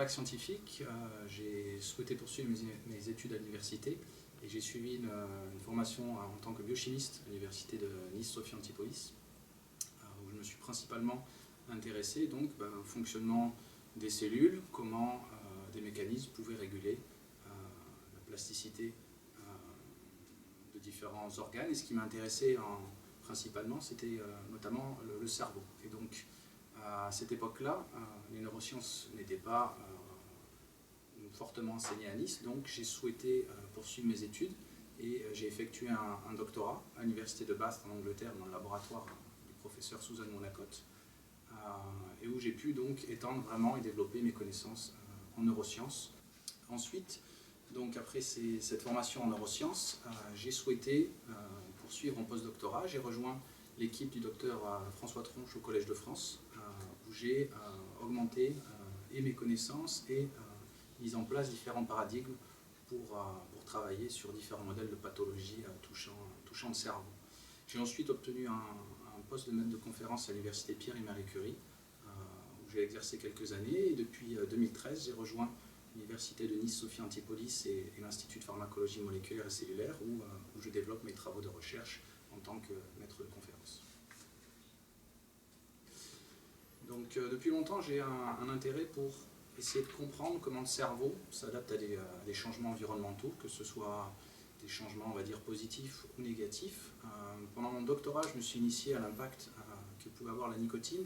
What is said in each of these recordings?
bac scientifique, j'ai souhaité poursuivre mes études à l'université et j'ai suivi une formation en tant que biochimiste à l'université de Nice-Sophia Antipolis, où je me suis principalement intéressé donc, au fonctionnement des cellules, comment des mécanismes pouvaient réguler la plasticité de différents organes. Et ce qui m'intéressait principalement, c'était notamment le cerveau. Et donc, à cette époque-là, les neurosciences n'étaient pas fortement enseignées à Nice, donc j'ai souhaité poursuivre mes études et j'ai effectué un doctorat à l'université de Bath en Angleterre dans le laboratoire du professeur Susan Monacotte, et où j'ai pu donc étendre vraiment et développer mes connaissances en neurosciences. Ensuite, donc après cette formation en neurosciences, j'ai souhaité poursuivre en postdoctorat. J'ai rejoint l'équipe du docteur François Tronche au Collège de France, où j'ai augmenté et mes connaissances et mis en place différents paradigmes pour travailler sur différents modèles de pathologie touchant le cerveau. J'ai ensuite obtenu un poste de maître de conférence à l'université Pierre et Marie Curie, où j'ai exercé quelques années, et depuis 2013, j'ai rejoint l'université de Nice-Sophia Antipolis et l'Institut de pharmacologie moléculaire et cellulaire, où je développe mes travaux de recherche en tant que maître de conférence. Donc depuis longtemps, j'ai un intérêt pour essayer de comprendre comment le cerveau s'adapte à des changements environnementaux, que ce soit des changements, on va dire, positifs ou négatifs. Pendant mon doctorat, je me suis initié à l'impact que pouvait avoir la nicotine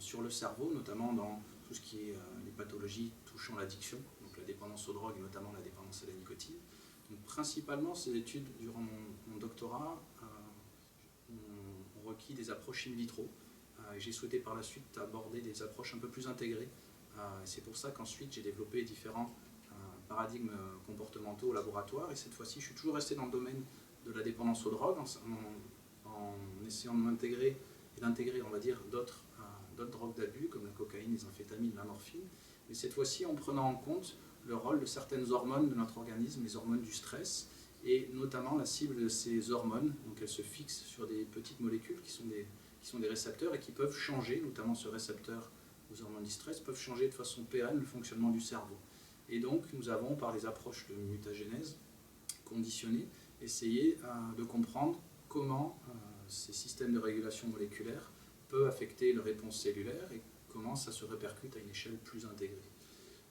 sur le cerveau, notamment dans tout ce qui est les pathologies touchant l'addiction, donc la dépendance aux drogues et notamment la dépendance à la nicotine. Donc, principalement, ces études durant mon doctorat ont requis des approches in vitro. J'ai souhaité par la suite aborder des approches un peu plus intégrées. C'est pour ça qu'ensuite j'ai développé différents paradigmes comportementaux au laboratoire. Et cette fois-ci, je suis toujours resté dans le domaine de la dépendance aux drogues en essayant d'intégrer, on va dire, d'autres drogues d'abus comme la cocaïne, les amphétamines, la morphine. Mais cette fois-ci, en prenant en compte le rôle de certaines hormones de notre organisme, les hormones du stress, et notamment la cible de ces hormones. Donc elles se fixent sur des petites molécules qui sont des récepteurs et qui peuvent changer, notamment ce récepteur aux hormones du stress, peuvent changer de façon pérenne le fonctionnement du cerveau. Et donc nous avons, par des approches de mutagénèse conditionnée, essayé de comprendre comment ces systèmes de régulation moléculaire peuvent affecter la réponse cellulaire et comment ça se répercute à une échelle plus intégrée.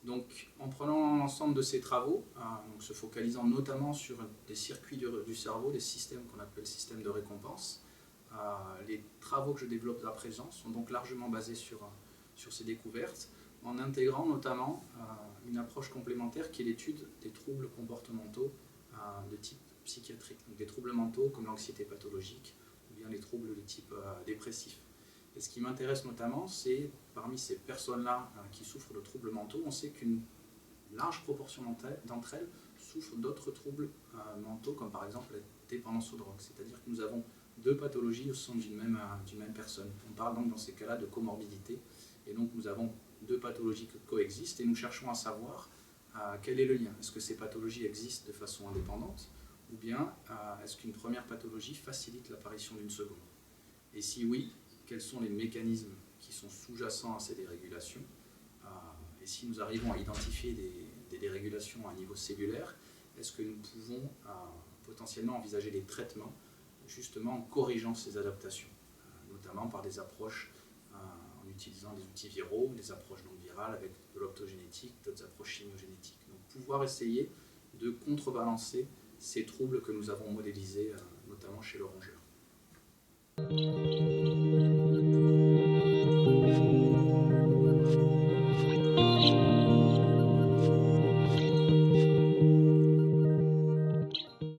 Donc, en prenant l'ensemble de ces travaux, donc se focalisant notamment sur des circuits du cerveau, des systèmes qu'on appelle systèmes de récompense, les travaux que je développe à présent sont donc largement basés sur ces découvertes, en intégrant notamment une approche complémentaire qui est l'étude des troubles comportementaux de type psychiatrique, donc des troubles mentaux comme l'anxiété pathologique ou bien les troubles de type dépressif. Et ce qui m'intéresse notamment, c'est parmi ces personnes-là qui souffrent de troubles mentaux, on sait qu'une large proportion d'entre elles souffrent d'autres troubles mentaux, comme par exemple la dépendance aux drogues. C'est-à-dire que nous avons deux pathologies au sein d'une même personne. On parle donc dans ces cas-là de comorbidité. Et donc nous avons deux pathologies qui coexistent et nous cherchons à savoir quel est le lien. Est-ce que ces pathologies existent de façon indépendante ou bien est-ce qu'une première pathologie facilite l'apparition d'une seconde? Et si oui, quels sont les mécanismes qui sont sous-jacents à ces dérégulations, et si nous arrivons à identifier des dérégulations à un niveau cellulaire, est-ce que nous pouvons potentiellement envisager des traitements justement en corrigeant ces adaptations, notamment par des approches en utilisant des outils viraux, des approches non virales avec de l'optogénétique, d'autres approches chimiogénétiques. Donc pouvoir essayer de contrebalancer ces troubles que nous avons modélisés, notamment chez le rongeur.